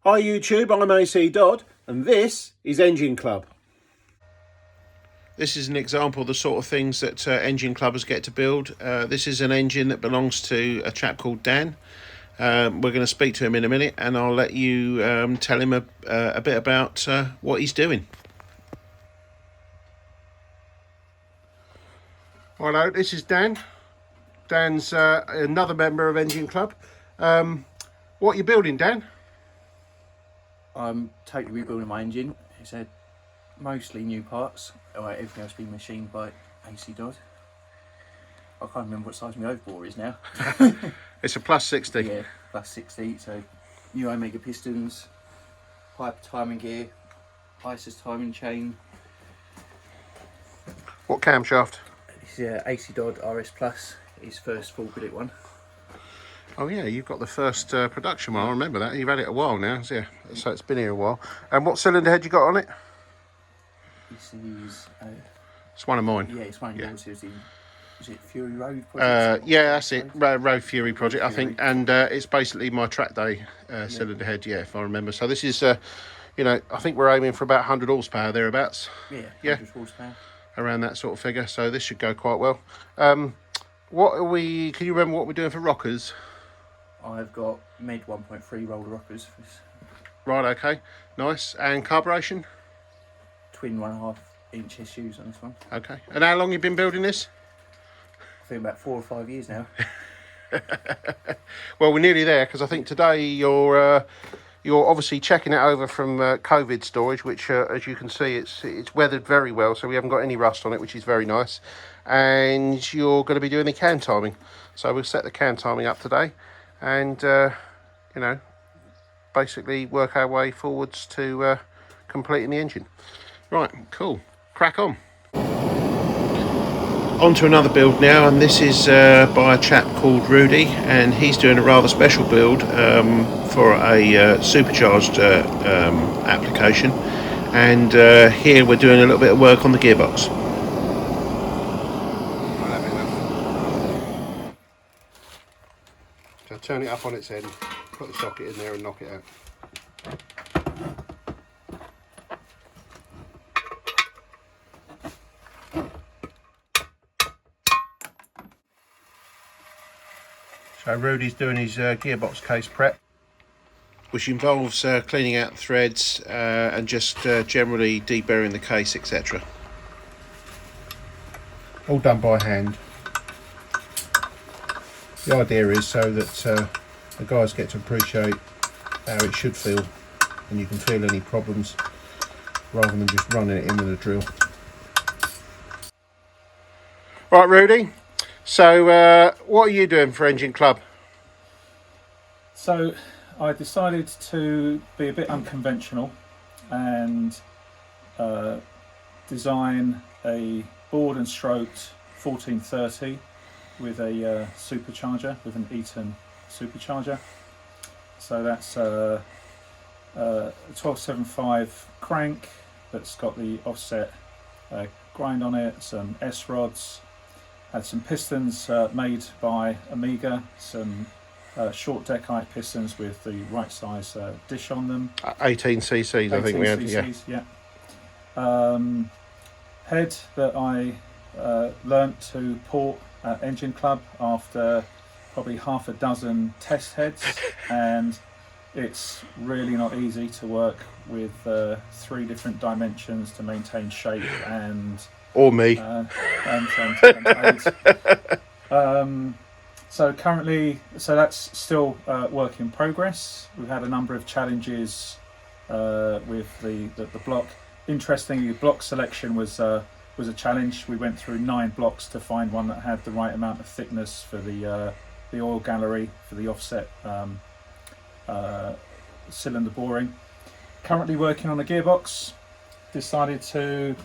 Hi YouTube, I'm ACDodd and this is Engine Club. This is an example of the sort of things that engine clubbers get to build. This is an engine that belongs to a chap called Dan. We're going to speak to him in a minute and I'll let you tell him a bit about what he's doing. Hello, this is Dan. Dan's another member of Engine Club. What are you building, Dan? I'm totally rebuilding my engine. It's had mostly new parts. Everything else being machined by ACDodd. I can't remember what size my overbore is now. It's a plus 60. Yeah, plus 60. So new Omega pistons, pipe timing gear, ISIS timing chain. What camshaft? This is ACDodd RS Plus. His first full billet one. Oh yeah, you've got the first production one. I remember that. You've had it a while now, yeah. So it's been here a while. And what cylinder head you got on it? This is. It's one of mine. Yeah, it's one of yours. Is it Fury Road project? Yeah, that's it. Road Fury project, I think. And it's basically my track day cylinder head. Yeah, if I remember. So this is, you know, I think we're aiming for about 100 horsepower thereabouts. Yeah, 100 horsepower. Around that sort of figure. So this should go quite well. What are we? Can you remember what we're doing for rockers? I've got mid 1.3 roller rockers. Right, okay, nice. And carburation? Twin 1.5 inch issues on this one. Okay. And how long you been building this? I think about 4 or 5 years now. Well, we're nearly there because I think today you're obviously checking it over from COVID storage, which, as you can see, it's weathered very well, so we haven't got any rust on it, which is very nice. And you're going to be doing the can timing, so we'll set the can timing up today, and you know, basically work our way forwards to completing the engine. Right, cool. Crack on. On to another build now, and this is by a chap called Rudi, and he's doing a rather special build for a supercharged application, and here we're doing a little bit of work on the gearbox. So turn it up on its end, put the socket in there and knock it out. So Rudi's doing his gearbox case prep, which involves cleaning out the threads and just generally deburring the case, etc. All done by hand. The idea is so that the guys get to appreciate how it should feel, and you can feel any problems rather than just running it in with a drill. Right, Rudi. So, what are you doing for Engine Club? So, I decided to be a bit unconventional and design a bored and stroked 1430 with a supercharger, with an Eaton supercharger. So that's a 1275 crank that's got the offset grind on it, some S-rods. Had some pistons made by Omega, some short deckite pistons with the right size dish on them. 18 cc's, I think we had. cc's, yeah. Head that I learnt to port at Engine Club after probably half a dozen test heads, and it's really not easy to work with 3 different dimensions to maintain shape and. Or me. So currently, that's still work in progress. We've had a number of challenges with the block. Interestingly, block selection was a challenge. We went through 9 blocks to find one that had the right amount of thickness for the oil gallery for the offset cylinder boring. Currently working on a gearbox. Decided to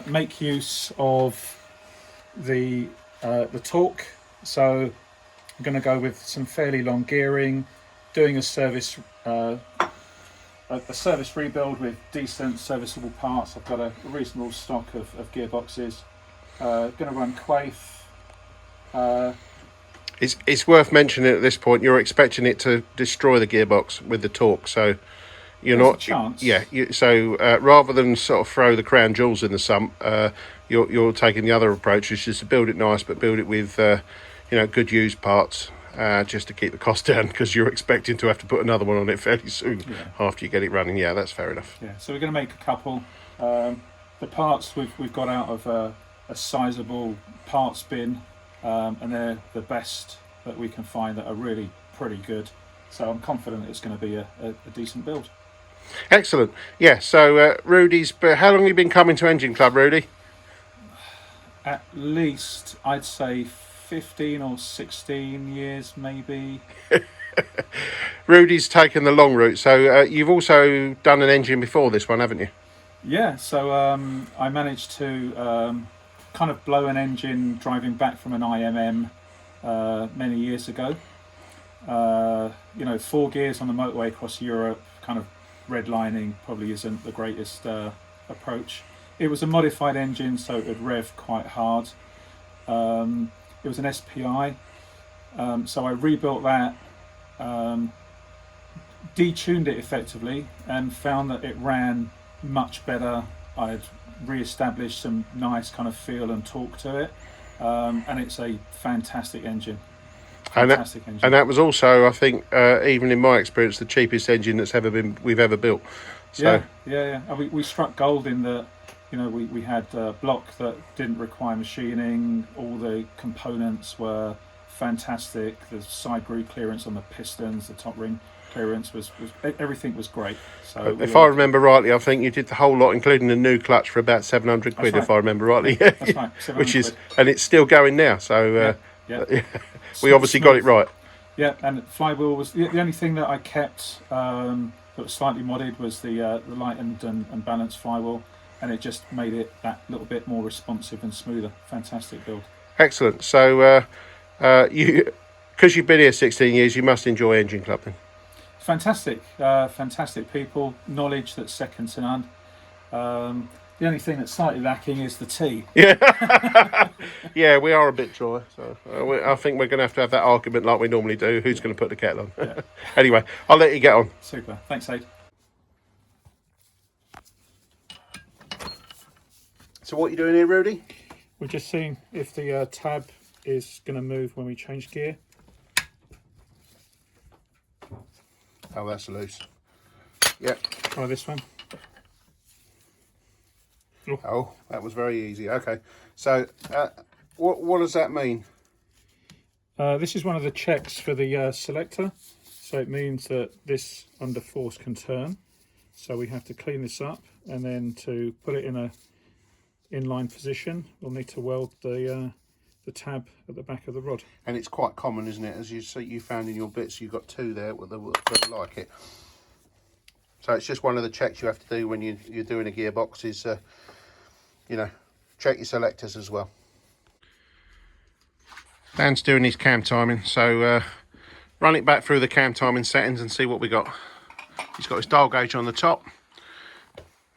make use of the torque, so I'm going to go with some fairly long gearing, doing a service rebuild with decent serviceable parts. I've got a reasonable stock of gearboxes. Going to run Quaith. It's worth mentioning at this point, you're expecting it to destroy the gearbox with the torque, so You're There's not. a chance. Yeah. So rather than sort of throw the crown jewels in the sump, you're taking the other approach, which is to build it nice, but build it with good used parts. Just to keep the cost down, because you're expecting to have to put another one on it fairly soon after you get it running. Yeah, that's fair enough. Yeah, so we're going to make a couple. The parts we've got out of a sizable parts bin, and they're the best that we can find that are really pretty good. So I'm confident it's going to be a decent build. Excellent. Yeah, so Rudy's, how long have you been coming to Engine Club, Rudy? At least, I'd say 15 or 16 years, maybe. Rudy's taken the long route, so you've also done an engine before this one, haven't you? Yeah, so I managed to kind of blow an engine driving back from an IMM many years ago. 4 gears on the motorway across Europe, kind of redlining probably isn't the greatest approach. It was a modified engine, so it would rev quite hard. It was an SPI, so I rebuilt that, detuned it effectively, and found that it ran much better. I'd re-established some nice kind of feel and torque to it, and it's a fantastic engine. And that was also, I think, even in my experience, the cheapest engine we've ever built. So. Yeah. And we struck gold in that. We had a block that didn't require machining. All the components were fantastic. The side groove clearance on the pistons, the top ring clearance was everything was great. So if I remember rightly, I think you did the whole lot, including the new clutch, for about 700 quid. Right. If I remember rightly. That's right. Which is, and it's still going now. So we obviously got it right. Yeah, and flywheel was the only thing that I kept that was slightly modded was the lightened and balanced flywheel. And it just made it that little bit more responsive and smoother. Fantastic build. Excellent. So, because you've been here 16 years, you must enjoy Engine Club then. Fantastic. Fantastic people. Knowledge that's second to none. The only thing that's slightly lacking is the tea. Yeah, yeah, we are a bit dry. So I think we're going to have that argument like we normally do. Who's going to put the kettle on? Yeah. Anyway, I'll let you get on. Super. Thanks, Aid. So what are you doing here, Rudy? We're just seeing if the tab is going to move when we change gear. Oh, that's loose. Yep. Try this one. Oh, that was very easy. Okay. So what does that mean? This is one of the checks for the selector. So it means that this under force can turn. So we have to clean this up, and then to put it in a inline position, we'll need to weld the tab at the back of the rod. And it's quite common, isn't it? As you found in your bits, you've got 2 there that like it. So it's just one of the checks you have to do when you're doing a gearbox is, check your selectors as well. Dan's doing his cam timing, so run it back through the cam timing settings and see what we got. He's got his dial gauge on the top,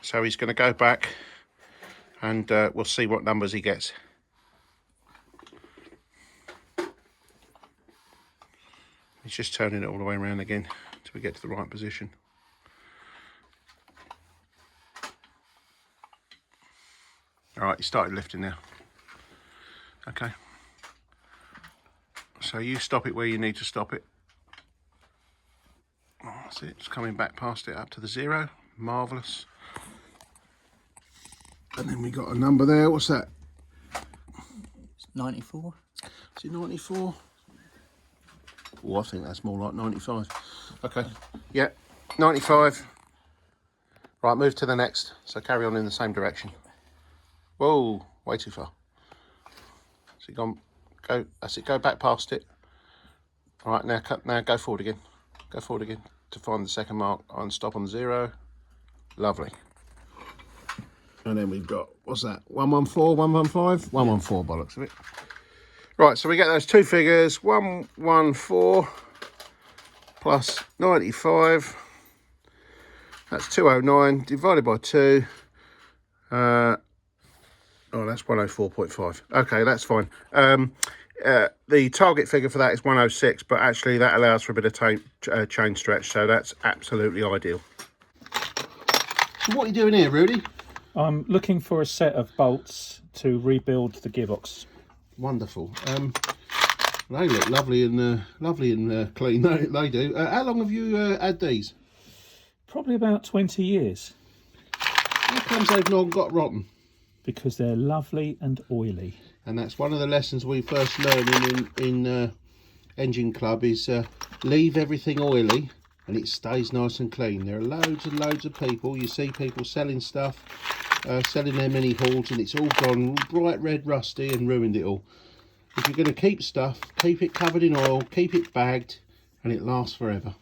so he's going to go back and we'll see what numbers he gets. He's just turning it all the way around again until we get to the right position. All right, he started lifting now. Okay. So you stop it where you need to stop it. Oh, that's it, it's coming back past it up to the 0. Marvellous. And then we got a number there. What's that? 94. Is it 94? Oh, I think that's more like 95. Okay. Yeah, 95. Right, move to the next. So carry on in the same direction. Whoa, way too far. So you go. That's it. Go back past it. All right, now go forward again. Go forward again to find the second mark and stop on 0. Lovely. And then we've got, what's that? 114, 115? 114 bollocks of it. Right, so we get those 2 figures, 114 plus 95. That's 209 divided by 2. Oh, that's 104.5. Okay, that's fine. The target figure for that is 106, but actually that allows for a bit of chain stretch, so that's absolutely ideal. So what are you doing here, Rudi? I'm looking for a set of bolts to rebuild the gearbox. Wonderful. They look lovely and clean. They do. How long have you had these? Probably about 20 years. How comes they've not got rotten? Because they're lovely and oily. And that's one of the lessons we first learn in Engine Club is leave everything oily and it stays nice and clean. There are loads and loads of people. You see people selling stuff, selling their mini hauls, and it's all gone bright red rusty and ruined it all. If you're going to keep stuff, keep it covered in oil, keep it bagged, and it lasts forever.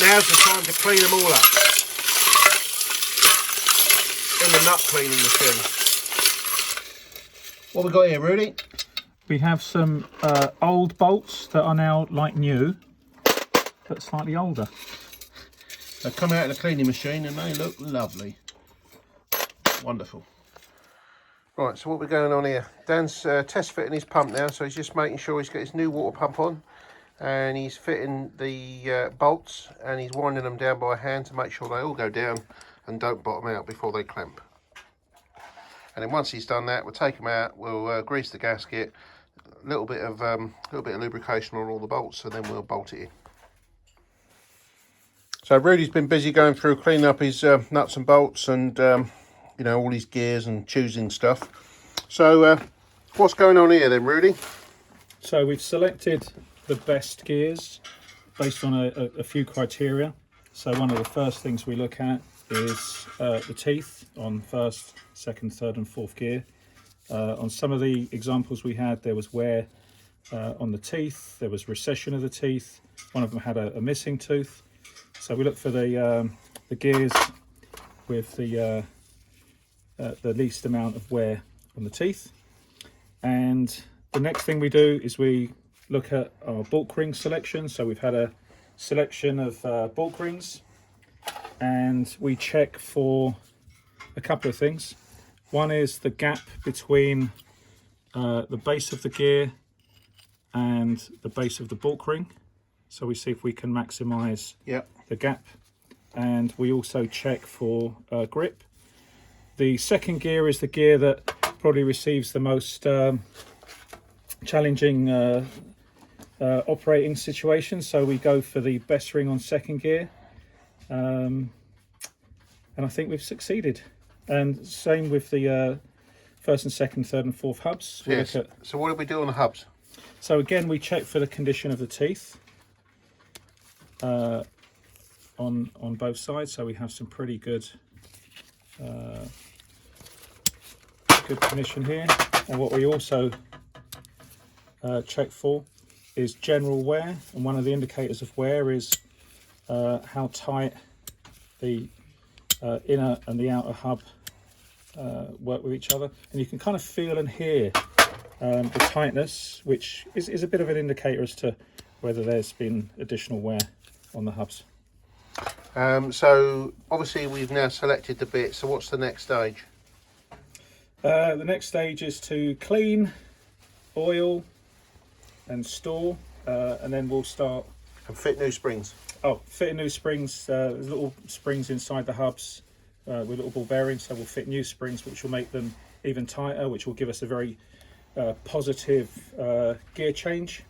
Now's the time to clean them all up. In the nut cleaning machine. What we got here, Rudi? We have some old bolts that are now like new, but slightly older. They've come out of the cleaning machine and they look lovely. Wonderful. Right, so what we're going on here? Dan's test fitting his pump now, so he's just making sure he's got his new water pump on, and he's fitting the bolts, and he's winding them down by hand to make sure they all go down and don't bottom out before they clamp. And then once he's done that, we'll take them out, we'll grease the gasket, a little bit of lubrication on all the bolts, and then we'll bolt it in. So Rudi's been busy going through cleaning up his nuts and bolts and you know, all his gears and choosing stuff. So what's going on here then, Rudi? So we've selected the best gears based on a few criteria. So one of the first things we look at is the teeth on first, second, third and fourth gear. On some of the examples we had, there was wear on the teeth, there was recession of the teeth, one of them had a missing tooth. So we look for the gears with the least amount of wear on the teeth. And the next thing we do is we look at our bulk ring selection. So we've had a selection of bulk rings, and we check for a couple of things. One is the gap between the base of the gear and the base of the bulk ring. So we see if we can maximize the gap. And we also check for grip. The second gear is the gear that probably receives the most challenging operating situation. So we go for the best ring on second gear. And I think we've succeeded. And same with the first and second, third and fourth hubs. Yes. So what do we do on the hubs? So again, we check for the condition of the teeth on both sides. So we have some pretty good condition here. And what we also check for is general wear. And one of the indicators of wear is how tight the inner and the outer hub work with each other, and you can kind of feel and hear the tightness, which is a bit of an indicator as to whether there's been additional wear on the hubs. So obviously we've now selected the bit, so what's the next stage? The next stage is to clean, oil and store, and then we'll start And fit new springs. Fitting new springs. There's little springs inside the hubs with little ball bearings, so we'll fit new springs which will make them even tighter, which will give us a very positive gear change.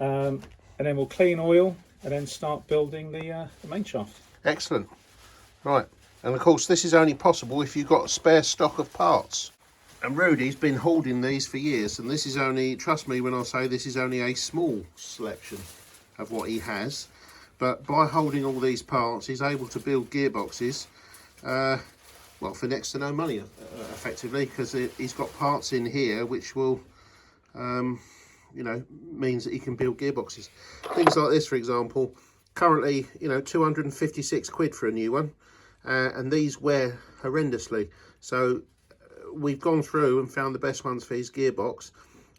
And then we'll clean oil and then start building the main shaft. Excellent. Right, and of course this is only possible if you've got a spare stock of parts. And Rudi's been holding these for years, and this is only, trust me when I say this is only a small selection of what he has. But by holding all these parts, he's able to build gearboxes, well, for next to no money, effectively, because he's got parts in here which will, you know, means that he can build gearboxes. Things like this, for example, currently, you know, 256 quid for a new one, and these wear horrendously. So we've gone through and found the best ones for his gearbox,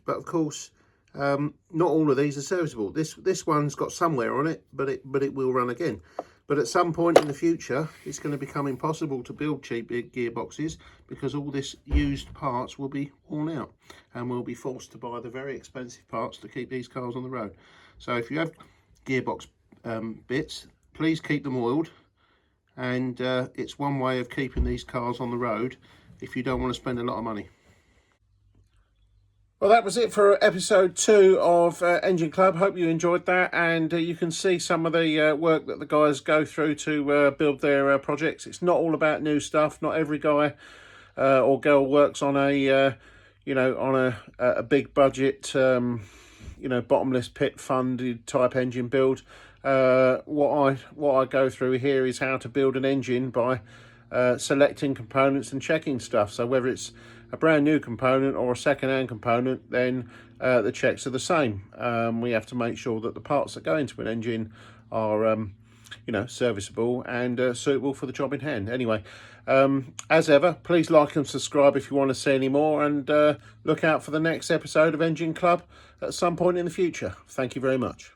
but of course not all of these are serviceable. This one's got some wear on it, but it will run again. But at some point in the future, it's going to become impossible to build cheap gearboxes because all this used parts will be worn out, and we'll be forced to buy the very expensive parts to keep these cars on the road. So if you have gearbox bits, please keep them oiled, and it's one way of keeping these cars on the road if you don't want to spend a lot of money. Well, that was it for episode 2 of Engine Club. Hope you enjoyed that, and you can see some of the work that the guys go through to build their projects. It's not all about new stuff. Not every guy or girl works on a on a big budget bottomless pit funded type engine build. What I go through here is how to build an engine by selecting components and checking stuff. So whether it's a brand new component or a second-hand component, then the checks are the same. We have to make sure that the parts that go into an engine are serviceable and suitable for the job in hand. Anyway, as ever, please like and subscribe if you want to see any more, and look out for the next episode of Engine Club at some point in the future. Thank you very much.